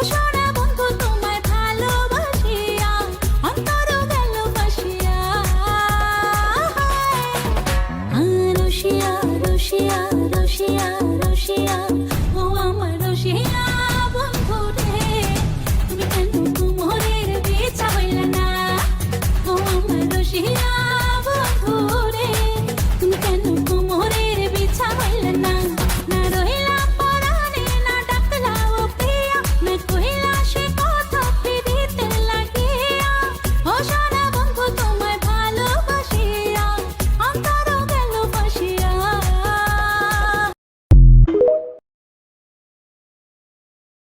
সোনা বন্ধু তোমায় ভালোবাসিয়া অন্তর গেল ভাসিয়া। রসিয়া রসিয়া রসিয়া রসিয়া